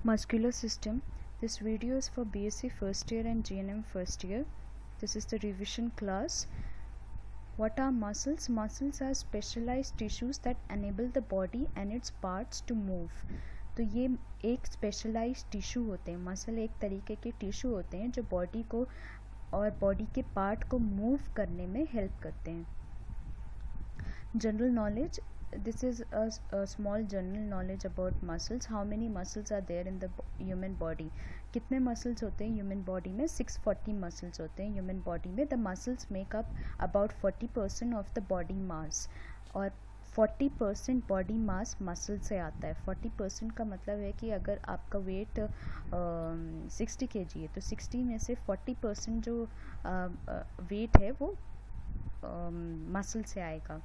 Muscular system. This video is for BSc first year and GNM first year. This is the revision class. What are muscles? Muscles are specialized tissues that enable the body and its parts to move. तो ये एक specialised tissue होते हैं. Muscle एक तरीके के tissue होते हैं जो बॉडी को और बॉडी के पार्ट को मूव करने में हेल्प करते हैं. General knowledge. This is a small general knowledge about muscles. How many muscles are there in the human body? कितने muscles होते हैं human body में? 640 muscles होते हैं human body में. The muscles make up about 40% of the body mass. और 40% body mass muscle से आता है. 40% का मतलब है कि अगर आपका वेट 60 kg है तो 60 में से 40% जो वेट है वो मसल से आएगा.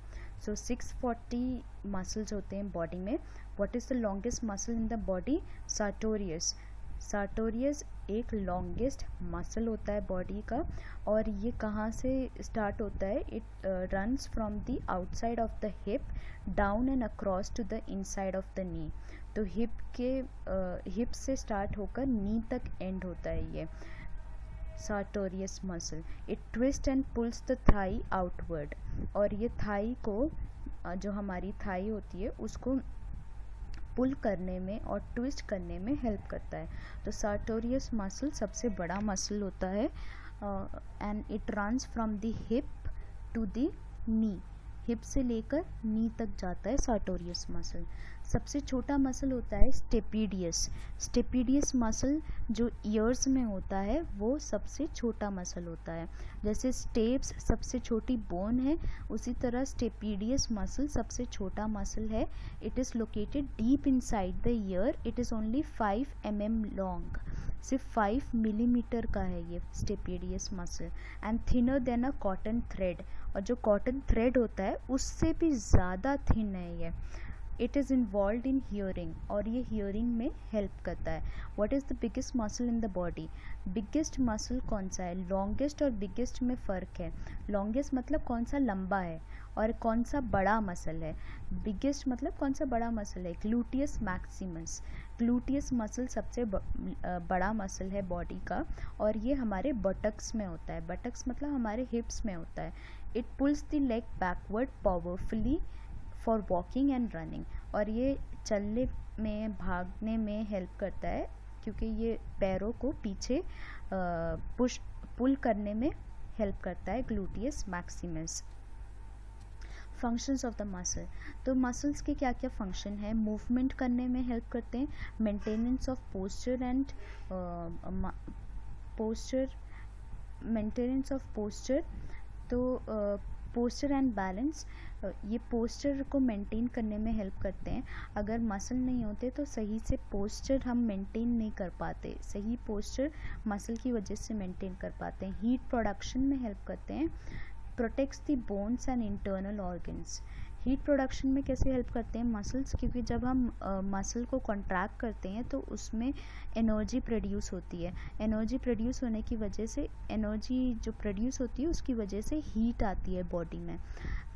सो 640 मसल्स होते हैं बॉडी में. What is the longest muscle in the body? Sartorius. Sartorius एक लॉन्गेस्ट मसल होता है बॉडी का. और ये कहाँ से स्टार्ट होता है? It runs from the outside of the hip down and across to the inside of the knee. तो हिप से स्टार्ट होकर नी तक एंड होता है ये sartorius muscle. It twists and pulls the thigh outward. और ये थाई को जो हमारी थाई होती है उसको पुल करने में और ट्विस्ट करने में हेल्प करता है. तो sartorius muscle सबसे बड़ा मसल होता है and it runs from the hip to the knee. Hip से लेकर नी तक जाता है sartorius मसल. सबसे छोटा मसल होता है स्टेपिडियस. स्टेपिडियस मसल जो ईयर्स में होता है वो सबसे छोटा मसल होता है. जैसे स्टेप्स सबसे छोटी बोन है उसी तरह स्टेपिडियस मसल सबसे छोटा मसल है. It is located deep inside the ear. It is only 5 mm long. सिर्फ 5 मिलीमीटर का है ये stapedius muscle and thinner than a cotton thread. और जो कॉटन थ्रेड होता है उससे भी ज़्यादा थिन है ये. It is involve in hearing और ये हियरिंग में हेल्प करता है. What is the biggest muscle in the body? Biggest muscle कौन सा है? लॉन्गेस्ट और बिगेस्ट में फ़र्क है. लॉन्गेस्ट मतलब कौन सा लंबा है और कौन सा बड़ा मसल है. बिगेस्ट मतलब कौन सा बड़ा मसल है? Gluteus Maximus. ग्लूटियस मसल सबसे बड़ा मसल है बॉडी का और ये हमारे बटक्स में होता है. बटक्स मतलब हमारे हिप्स में होता है. It pulls the leg backward powerfully for walking and running. और ये चलने में भागने में हेल्प करता है क्योंकि ये पैरों को पीछे पुल करने में हेल्प करता है. Gluteus Maximus. Functions of the muscle. तो मसल्स के क्या क्या फंक्शन है? मूवमेंट करने में हेल्प करते हैं. Maintenance of posture and maintenance of posture. तो पोस्चर एंड बैलेंस. ये पोस्चर को मेंटेन करने में हेल्प करते हैं. अगर मसल नहीं होते तो सही से पोस्चर हम मेंटेन नहीं कर पाते. सही पोस्चर मसल की वजह से मेंटेन कर पाते हैं. हीट प्रोडक्शन में हेल्प करते हैं. Protects the bones and internal organs. Heat production में कैसे हेल्प करते हैं मसल्स? क्योंकि जब हम मसल को कॉन्ट्रैक्ट करते हैं तो उसमें एनर्जी प्रोड्यूस होती है. एनर्जी प्रोड्यूस होने की वजह से एनर्जी जो प्रोड्यूस होती है उसकी वजह से हीट आती है बॉडी में.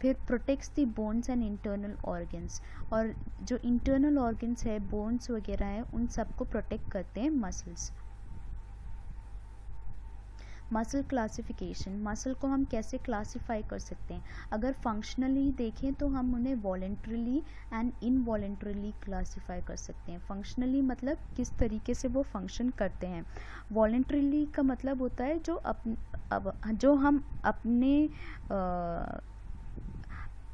फिर protects the bones and internal organs. और जो इंटरनल ऑर्गन्स है बोन्स वगैरह है उन सबको प्रोटेक्ट करते हैं मसल्स. Muscle classification. मसल को हम कैसे क्लासीफाई कर सकते हैं? अगर फंक्शनली देखें तो हम उन्हें वॉलेंट्रली एंड इनवॉलेंट्रली क्लासीफाई कर सकते हैं. फंक्शनली मतलब किस तरीके से वो फंक्शन करते हैं. वॉलेंट्रली का मतलब होता है जो हम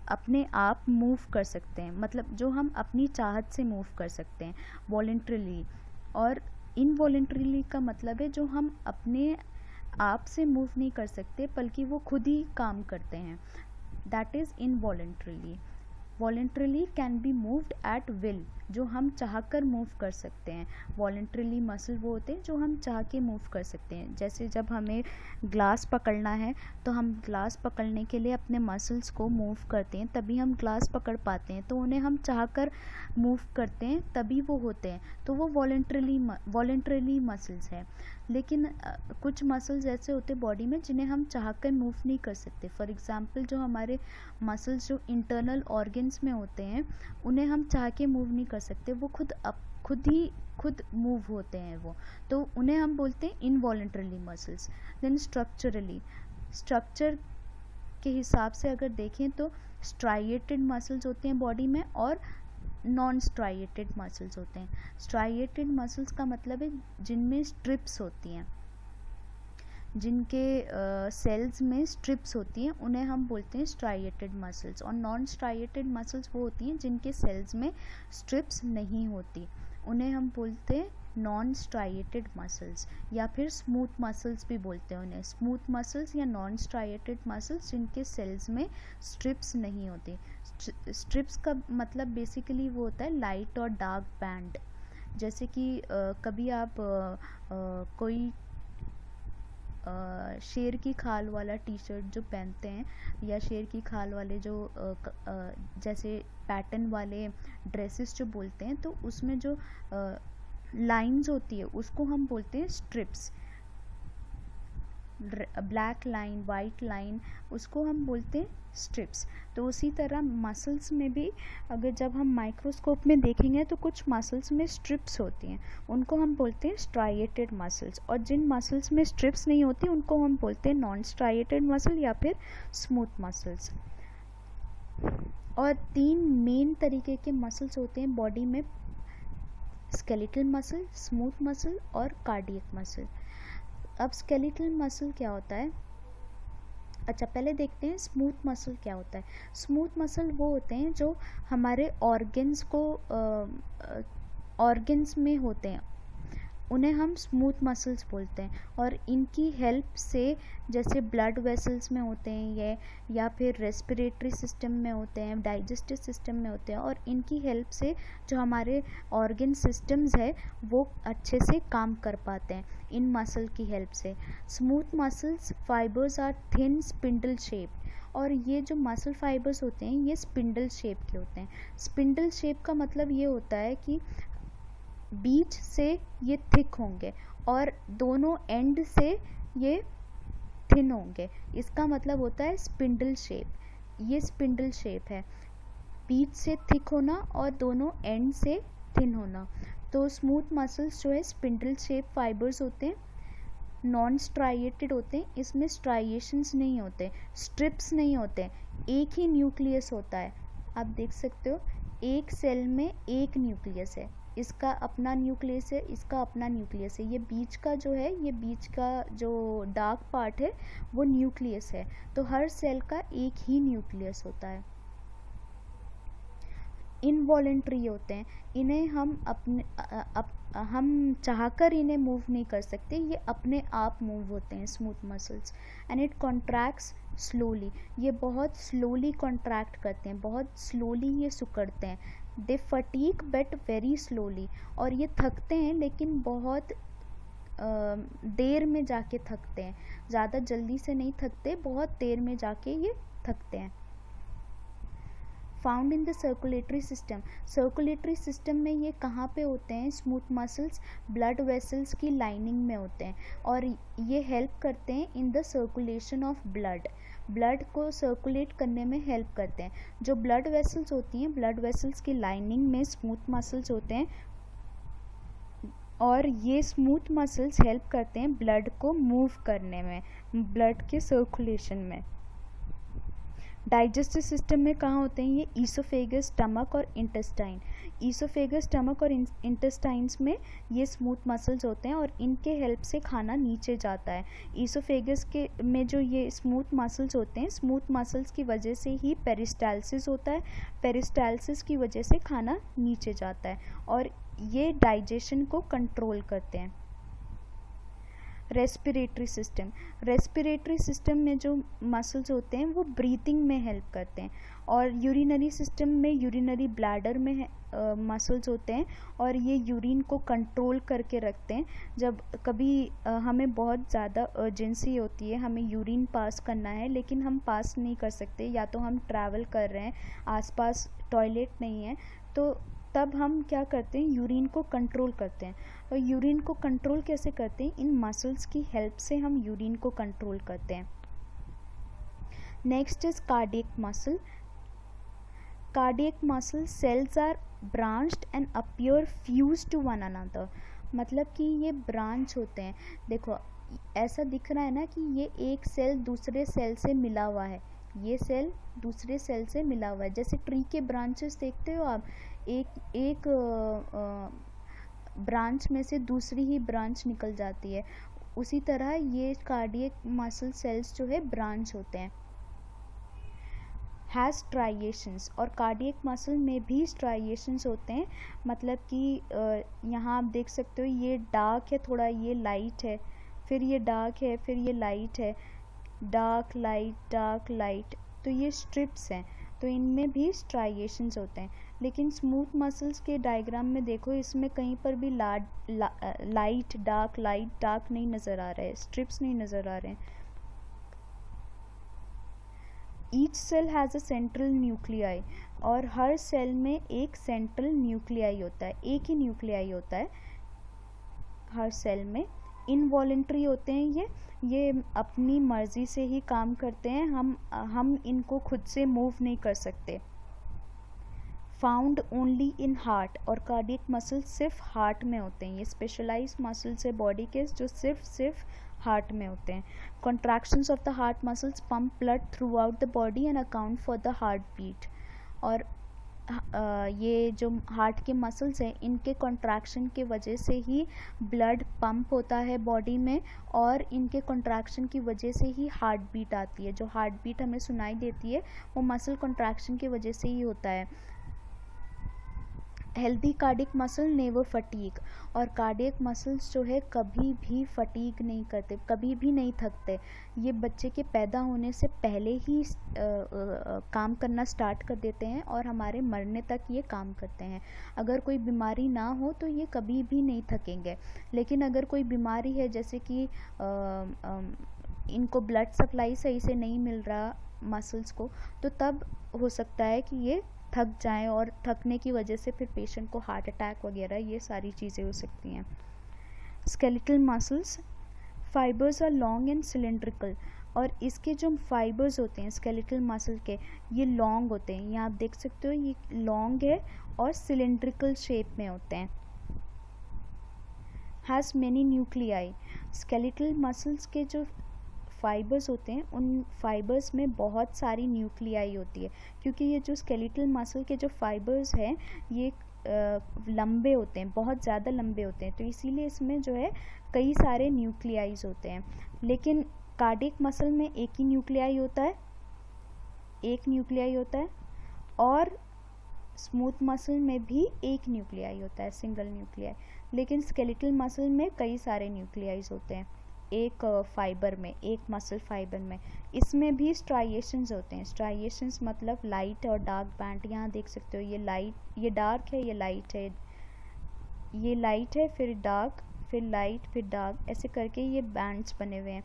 अपने आप मूव कर सकते हैं. मतलब जो हम अपनी चाहत से मूव कर सकते हैं वॉलेंट्रली. और इनवॉलेंट्रली का मतलब है जो हम अपने आप से मूव नहीं कर सकते बल्कि वो खुद ही काम करते हैं. That is involuntarily. Voluntarily can be moved at will. जो हम चाह कर मूव कर सकते हैं. वॉलेंट्रली मसल वो होते हैं जो हम चाह के मूव कर सकते हैं. जैसे जब हमें ग्लास पकड़ना है तो हम ग्लास पकड़ने के लिए अपने मसल्स को मूव करते हैं तभी हम ग्लास पकड़ पाते हैं. तो उन्हें हम चाह कर मूव करते हैं तभी वो होते हैं. तो वो वॉलेंट्रली मसल्स हैं. लेकिन कुछ मसल्स ऐसे होते हैं बॉडी में जिन्हें हम चाह कर मूव नहीं कर सकते. फॉर एग्जांपल जो हमारे मसल्स जो इंटरनल ऑर्गन्स में होते हैं उन्हें हम चाह के मूव नहीं कर सकते. वो खुद खुद मूव होते हैं वो, तो उन्हें हम बोलते हैं involuntarily muscles. Then structurally, structure के हिसाब से अगर देखें तो स्ट्राइएटेड मसल्स होते हैं बॉडी में और नॉन स्ट्राइएटेड मसल्स होते हैं। स्ट्राइएटेड मसल्स का मतलब है जिनमें स्ट्रिप्स होती हैं, जिनके सेल्स में स्ट्रिप्स होती हैं, उन्हें हम बोलते हैं स्ट्राइएटेड मसल्स। और नॉन स्ट्राइएटेड मसल्स वो होती हैं जिनके सेल्स में स्ट्रिप्स नहीं होती, उन्हें हम बोलते हैं नॉन स्ट्राइएटेड मसल्स, या फिर स्मूथ मसल्स भी बोलते हैं उन्हें। स्मूथ मसल्स या नॉन स्ट्राइएटेड मसल्स जिनके सेल्स में स्ट्रिप्स नहीं होती। स्ट्रिप्स का मतलब बेसिकली वो होता है लाइट और डार्क बैंड। जैसे कि कभी आप कोई शेर की खाल वाला टी शर्ट जो पहनते हैं, या शेर की खाल वाले जो जैसे पैटर्न वाले ड्रेसेस जो बोलते हैं, तो उसमें जो लाइंस होती है उसको हम बोलते हैं strips. Black line, white line, उसको हम बोलते हैं स्ट्रिप्स। तो उसी तरह मसल्स में भी अगर जब हम माइक्रोस्कोप में देखेंगे तो कुछ मसल्स में स्ट्रिप्स होती हैं, उनको हम बोलते हैं स्ट्राइएटेड मसल्स। और जिन मसल्स में स्ट्रिप्स नहीं होती उनको हम बोलते हैं नॉन स्ट्राइएटेड मसल या फिर स्मूथ मसल्स। और 3 मेन तरीके के मसल्स होते हैं बॉडी में, स्केलेटल मसल, स्मूथ मसल और कार्डियक मसल। अब स्केलेटल मसल क्या होता है? अच्छा, पहले देखते हैं स्मूथ मसल क्या होता है। स्मूथ मसल वो होते हैं जो हमारे ऑर्गन्स में होते हैं, उन्हें हम स्मूथ मसल्स बोलते हैं। और इनकी हेल्प से, जैसे ब्लड वेसल्स में होते हैं ये, या फिर रेस्पिरेटरी सिस्टम में होते हैं, डाइजेस्टिव सिस्टम में होते हैं, और इनकी हेल्प से जो हमारे ऑर्गन सिस्टम्स है वो अच्छे से काम कर पाते हैं इन मसल की हेल्प से। Smooth muscles fibers are thin spindle shape, और ये जो मसल फाइबर्स होते हैं ये स्पिंडल शेप के होते हैं। स्पिंडल शेप का मतलब ये होता है कि बीच से ये थिक होंगे और दोनों एंड से ये थिन होंगे, इसका मतलब होता है स्पिंडल शेप। ये स्पिंडल शेप है, बीच से थिक होना और दोनों एंड से थिन होना। तो स्मूथ मसल्स जो है स्पिंडल शेप फाइबर्स होते हैं, नॉन स्ट्राइएटेड होते हैं, इसमें स्ट्राइएशंस नहीं होते, स्ट्रिप्स नहीं होते, एक ही न्यूक्लियस होता है। आप देख सकते हो एक सेल में एक न्यूक्लियस है, इसका अपना न्यूक्लियस है, इसका अपना न्यूक्लियस है। ये बीच का जो है, ये बीच का जो डार्क पार्ट है वो न्यूक्लियस है। तो हर सेल का एक ही न्यूक्लियस होता है। इनवॉलेंट्री होते हैं, इन्हें हम हम चाहकर इन्हें मूव नहीं कर सकते, ये अपने आप मूव होते हैं smooth muscles. And it contracts slowly, ये बहुत स्लोली कॉन्ट्रैक्ट करते हैं, बहुत स्लोली ये सिकुड़ते हैं। दे फटीग बट वेरी स्लोली, और ये थकते हैं लेकिन बहुत देर में जाके थकते हैं, ज़्यादा जल्दी से नहीं थकते, बहुत देर में जाके ये थकते हैं। Found in the circulatory system, circulatory system में ये कहाँ पे होते हैं? स्मूथ मसल्स ब्लड वेसल्स की लाइनिंग में होते हैं, और ये हेल्प करते हैं in the circulation of blood, blood को सर्कुलेट करने में हेल्प करते हैं। जो ब्लड वेसल्स होती हैं, ब्लड वेसल्स की लाइनिंग में स्मूथ मसल्स होते हैं, और ये स्मूथ मसल्स हेल्प करते हैं ब्लड को मूव करने में, ब्लड के सर्कुलेशन में। डाइजेस्टिव सिस्टम में कहाँ होते हैं ये? ईसोफेगस, स्टमक और इंटेस्टाइन। ईसोफेगस, स्टमक और इंटेस्टाइन्स में ये स्मूथ मसल्स होते हैं, और इनके हेल्प से खाना नीचे जाता है। ईसोफेगस के में जो ये स्मूथ मसल्स होते हैं, स्मूथ मसल्स की वजह से ही पेरिस्टाल्सिस होता है, पेरिस्टाल्सिस की वजह से खाना नीचे जाता है, और ये डाइजेशन को कंट्रोल करते हैं। रेस्पिरेटरी सिस्टम, रेस्पिरेटरी सिस्टम में जो मसल्स होते हैं वो ब्रीथिंग में हेल्प करते हैं। और यूरिनरी सिस्टम में, यूरिनरी ब्लैडर में मसल्स होते हैं, और ये यूरिन को कंट्रोल करके रखते हैं। जब कभी हमें बहुत ज़्यादा अर्जेंसी होती है, हमें यूरिन पास करना है लेकिन हम पास नहीं कर सकते, या तो हम ट्रैवल कर रहे हैं, आसपास टॉयलेट नहीं है, तो तब हम क्या करते हैं? यूरिन को कंट्रोल करते हैं। और यूरिन को कंट्रोल कैसे करते हैं? इन मसल्स की हेल्प से हम यूरिन को कंट्रोल करते हैं। Next is cardiac muscle. Cardiac muscle cells are branched and appear fused to one another, मतलब कि ये ब्रांच होते हैं। देखो ऐसा दिख रहा है ना कि ये एक सेल दूसरे सेल से मिला हुआ है, ये सेल दूसरे सेल से मिला हुआ है। जैसे ट्री के ब्रांचेस देखते हो आप, एक ब्रांच में से दूसरी ही ब्रांच निकल जाती है, उसी तरह ये कार्डियक मसल सेल्स जो है ब्रांच होते हैं। हैज़ स्ट्राइएशंस, और कार्डियक मसल में भी स्ट्राइएशंस होते हैं, मतलब कि यहाँ आप देख सकते हो ये डार्क है थोड़ा, ये लाइट है, फिर ये डार्क है, फिर ये लाइट है, डार्क लाइट, तो ये स्ट्रिप्स हैं, तो इनमें भी स्ट्राइएशंस होते हैं। लेकिन स्मूथ मसल्स के डायग्राम में देखो, इसमें कहीं पर भी लाइट डार्क नहीं नज़र आ रहा है, स्ट्रिप्स नहीं नज़र आ रहे हैं। Each cell has a central nuclei, और हर सेल में एक सेंट्रल न्यूक्लियाई होता है, एक ही न्यूक्लियाई होता है हर सेल में। इनवॉलेंट्री होते हैं ये अपनी मर्ज़ी से ही काम करते हैं, हम इनको खुद से मूव नहीं कर सकते। फाउंड ओनली इन हार्ट, और कार्डियक मसल्स सिर्फ हार्ट में होते हैं, ये स्पेशलाइज्ड मसल्स है बॉडी के जो सिर्फ हार्ट में होते हैं। Contractions of the heart muscles pump blood throughout the body and account for the heart beat, और ये जो हार्ट के मसल्स हैं इनके कॉन्ट्रैक्शन के वजह से ही ब्लड पंप होता है बॉडी में, और इनके कॉन्ट्रैक्शन की वजह से ही हार्ट बीट आती है। जो हार्ट बीट हमें सुनाई देती है वो मसल कॉन्ट्रैक्शन की वजह से ही होता है। Healthy cardiac muscle never fatigue, और कार्डियक मसल्स जो है कभी भी फटीग नहीं करते, कभी भी नहीं थकते। ये बच्चे के पैदा होने से पहले ही काम करना स्टार्ट कर देते हैं और हमारे मरने तक ये काम करते हैं। अगर कोई बीमारी ना हो तो ये कभी भी नहीं थकेंगे, लेकिन अगर कोई बीमारी है जैसे कि इनको ब्लड सप्लाई सही से नहीं मिल रहा मसल्स को, तो तब हो सकता है कि ये थक जाएं, और थकने की वजह से फिर पेशेंट को हार्ट अटैक वगैरह ये सारी चीज़ें हो सकती हैं। Skeletal muscles fibers are long and cylindrical, और इसके जो फाइबर्स होते हैं स्केलेटल मसल के ये लॉन्ग होते हैं, यहाँ आप देख सकते हो ये लॉन्ग है और सिलेंड्रिकल शेप में होते हैं। Has many nuclei, skeletal muscles के जो फाइबर्स होते हैं उन फाइबर्स में बहुत सारी न्यूक्लियाई होती है, क्योंकि ये जो स्केलेटल मसल के जो फाइबर्स हैं ये लंबे होते हैं, बहुत ज़्यादा लंबे होते हैं, तो इसीलिए इसमें जो है कई सारे न्यूक्लियाइज होते हैं। लेकिन कार्डियक मसल में एक ही न्यूक्लियाई होता है, और स्मूथ मसल में भी एक न्यूक्लियाई होता है, सिंगल न्यूक्लियाई। लेकिन स्केलेटल मसल में कई सारे न्यूक्लियाइज होते हैं एक फाइबर में, एक मसल फाइबर में। इसमें भी स्ट्राइएशंस होते हैं, स्ट्राइएशंस मतलब लाइट और डार्क बैंड। यहाँ देख सकते हो ये लाइट, ये डार्क है, ये लाइट है, ये लाइट है, फिर डार्क, फिर लाइट, फिर डार्क, ऐसे करके ये बैंड्स बने हुए हैं,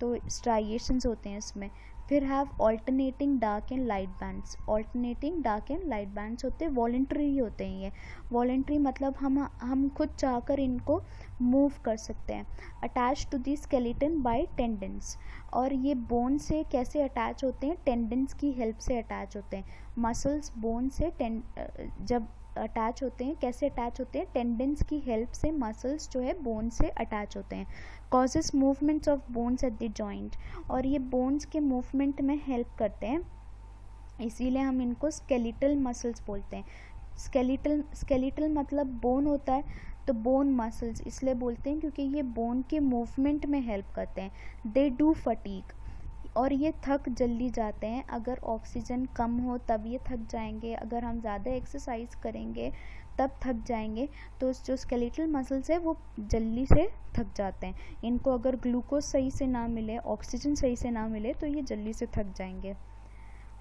तो स्ट्राइएशंस होते हैं इसमें। फिर have alternating dark and light bands, alternating dark and light bands होते हैं, वॉलंटरी होते हैं ये। वॉलंटरी मतलब हम खुद चाहकर इनको मूव कर सकते हैं। Attach to the skeleton by tendons, और ये बोन से कैसे अटैच होते हैं, टेंडन्स की हेल्प से अटैच होते हैं। मसल्स बोन से जब अटैच होते हैं, कैसे अटैच होते हैं, टेंडन्स की हेल्प से मसल्स जो है बोन से अटैच होते हैं। Causes movements of bones at the joint, और ये बोन्स के मूवमेंट में हेल्प करते हैं, इसीलिए हम इनको स्केलेटल मसल्स बोलते हैं। स्केलेटल मतलब बोन होता है, तो बोन मसल्स इसलिए बोलते हैं क्योंकि ये बोन के मूवमेंट में हेल्प करते हैं। दे डू फटीग, और ये थक जल्दी जाते हैं, अगर ऑक्सीजन कम हो तब ये थक जाएंगे, अगर हम ज़्यादा एक्सरसाइज करेंगे तब थक जाएंगे। तो जो स्केलेटल मसल्स है वो जल्दी से थक जाते हैं, इनको अगर ग्लूकोज सही से ना मिले, ऑक्सीजन सही से ना मिले तो ये जल्दी से थक जाएंगे।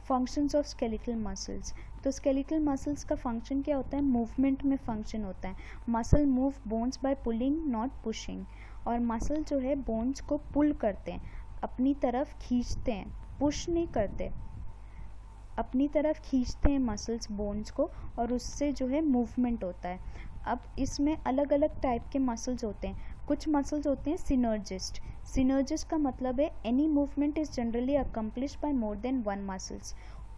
फंक्शंस ऑफ स्केलेटल मसल्स, तो स्केलेटल मसल्स का फंक्शन क्या होता है, मूवमेंट में फंक्शन होता है। Muscle move bones by pulling not pushing, और मसल जो है बोन्स को पुल करते हैं, अपनी तरफ खींचते हैं, पुश नहीं करते, अपनी तरफ खींचते हैं मसल्स बोन्स को, और उससे जो है मूवमेंट होता है। अब इसमें अलग अलग टाइप के मसल्स होते हैं। कुछ मसल्स होते हैं सिनर्जिस्ट। सिनर्जिस्ट का मतलब है any movement is generally accomplished by more than one muscles.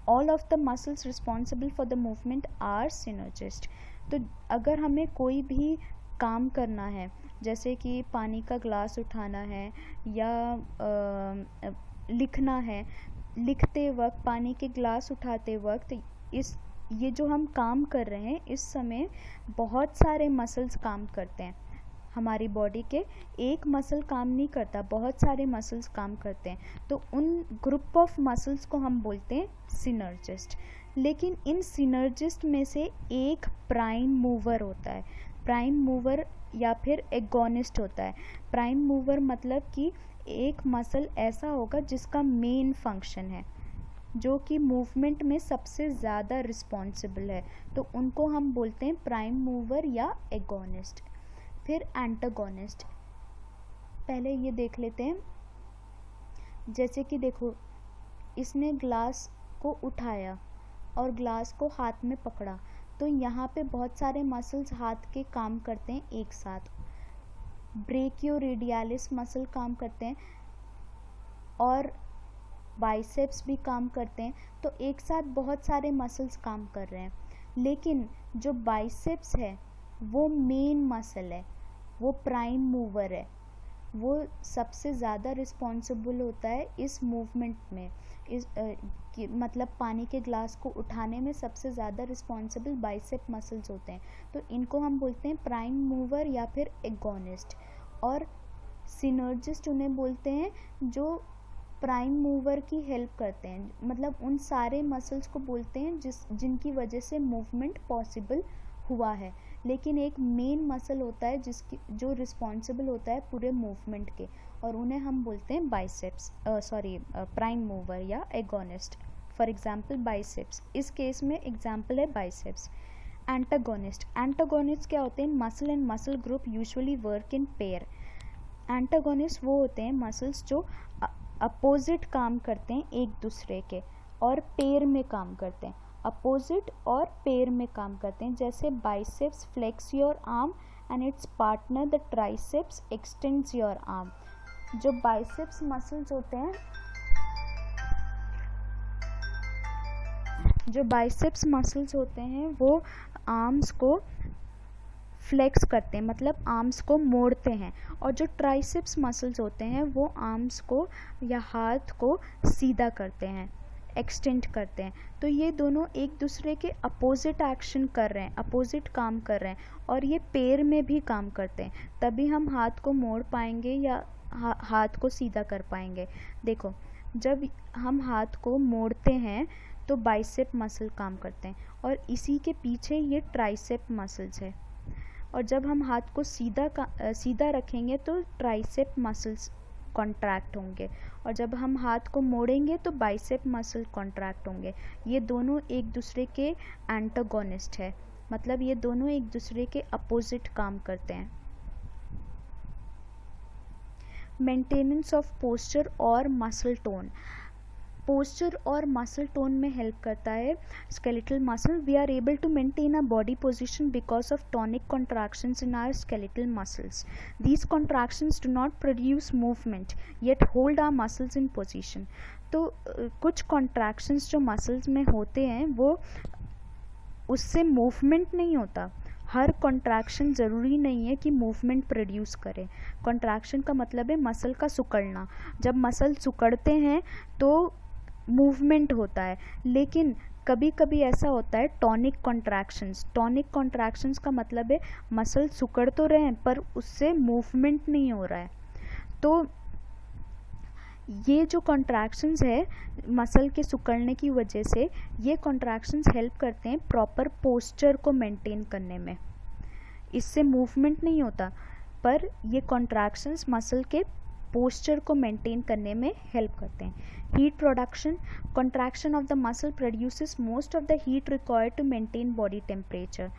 All of the muscles responsible for the movement are synergist. तो अगर हमें कोई भी काम करना है, जैसे कि पानी का ग्लास उठाना है या लिखना है, लिखते वक्त, पानी के ग्लास उठाते वक्त ये जो हम काम कर रहे हैं इस समय बहुत सारे मसल्स काम करते हैं हमारी बॉडी के। एक मसल काम नहीं करता, बहुत सारे मसल्स काम करते हैं। तो उन ग्रुप ऑफ मसल्स को हम बोलते हैं सिनर्जिस्ट। लेकिन इन सिनर्जिस्ट में से एक प्राइम मूवर होता है। प्राइम मूवर या फिर एगोनिस्ट होता है। प्राइम मूवर मतलब कि एक मसल ऐसा होगा जिसका मेन फंक्शन है, जो कि मूवमेंट में सबसे ज़्यादा रिस्पॉन्सिबल है, तो उनको हम बोलते हैं प्राइम मूवर या एगोनिस्ट। फिर एंटागोनिस्ट, पहले ये देख लेते हैं। जैसे कि देखो, इसने ग्लास को उठाया और ग्लास को हाथ में पकड़ा, तो यहाँ पे बहुत सारे मसल्स हाथ के काम करते हैं एक साथ। ब्रेकियोरेडियलिस मसल काम करते हैं और बाइसेप्स भी काम करते हैं। तो एक साथ बहुत सारे मसल्स काम कर रहे हैं। लेकिन जो बाइसेप्स है वो मेन मसल है, वो प्राइम मूवर है, वो सबसे ज़्यादा रिस्पॉन्सिबल होता है इस मूवमेंट में। मतलब पानी के ग्लास को उठाने में सबसे ज़्यादा रिस्पॉन्सिबल बाइसेप मसल्स होते हैं। तो इनको हम बोलते हैं प्राइम मूवर या फिर एगोनिस्ट। और सिनर्जिस्ट उन्हें बोलते हैं जो प्राइम मूवर की हेल्प करते हैं, मतलब उन सारे मसल्स को बोलते हैं जिनकी वजह से मूवमेंट पॉसिबल हुआ है। लेकिन एक मेन मसल होता है जो रिस्पॉन्सिबल होता है पूरे मूवमेंट के, और उन्हें हम बोलते हैं बाइसेप्स, प्राइम मूवर या एगोनिस्ट। फॉर एग्जांपल बाइसेप्स, इस केस में एग्जांपल है बाइसेप्स। एंटागोनिस्ट, एंटागोनिस्ट क्या होते हैं? Muscle and muscle group usually work in pair. Antagonist वो होते हैं मसल्स जो अपोजिट काम करते हैं एक दूसरे के और पेयर में काम करते हैं, अपोजिट और पेयर में काम करते हैं। जैसे biceps flex your arm and its partner the triceps extends your arm. जो बाइसेप्स मसल्स होते हैं, वो आर्म्स को फ्लेक्स करते हैं, मतलब आर्म्स को मोड़ते हैं। और जो ट्राइसेप्स मसल्स होते हैं वो आर्म्स को या हाथ को सीधा करते हैं, एक्सटेंड करते हैं। तो ये दोनों एक दूसरे के अपोजिट एक्शन कर रहे हैं, अपोजिट काम कर रहे हैं, और ये पेयर में भी काम करते हैं। तभी हम हाथ को मोड़ पाएंगे या हाथ को सीधा कर पाएंगे। देखो, जब हम हाथ को मोड़ते हैं तो बाइसेप मसल काम करते हैं, और इसी के पीछे ये ट्राइसेप मसल्स है। और जब हम हाथ को सीधा रखेंगे तो ट्राइसेप मसल्स कॉन्ट्रैक्ट होंगे, और जब हम हाथ को मोड़ेंगे तो बाइसेप मसल कॉन्ट्रैक्ट होंगे। ये दोनों एक दूसरे के एंटागोनिस्ट है, मतलब ये दोनों एक दूसरे के अपोजिट काम करते हैं। मेंटेनेंस ऑफ पोस्चर और मसल टोन, पोस्चर और मसल टोन में हेल्प करता है skeletal muscle. We are able to maintain a body position because of tonic contractions in our skeletal muscles. These contractions do not produce movement yet hold our muscles in position. तो कुछ contractions जो muscles में होते हैं वो उससे movement नहीं होता। हर कॉन्ट्रैक्शन ज़रूरी नहीं है कि मूवमेंट प्रोड्यूस करे। कॉन्ट्रैक्शन का मतलब है मसल का सिकुड़ना। जब मसल सिकुड़ते हैं तो मूवमेंट होता है, लेकिन कभी कभी ऐसा होता है टॉनिक कॉन्ट्रैक्शंस। टॉनिक कॉन्ट्रैक्शंस का मतलब है मसल सिकुड़ तो रहे हैं पर उससे मूवमेंट नहीं हो रहा है। तो ये जो कॉन्ट्रैक्शंस है मसल के सिकुड़ने की वजह से, ये कॉन्ट्रैक्शंस हेल्प करते हैं प्रॉपर पोस्चर को मेंटेन करने में। इससे मूवमेंट नहीं होता, पर ये कॉन्ट्रैक्शंस मसल के पोस्चर को मेंटेन करने में हेल्प करते हैं। Heat production, contraction of the muscle produces most of the heat required to maintain body temperature.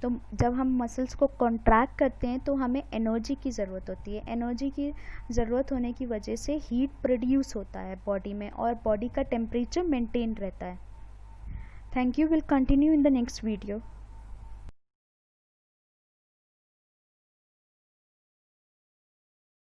तो जब हम मसल्स को कॉन्ट्रैक्ट करते हैं तो हमें एनर्जी की ज़रूरत होती है। एनर्जी की ज़रूरत होने की वजह से हीट प्रोड्यूस होता है बॉडी में और बॉडी का टेम्परेचर मेंटेन रहता है। Thank you, will continue in the next video.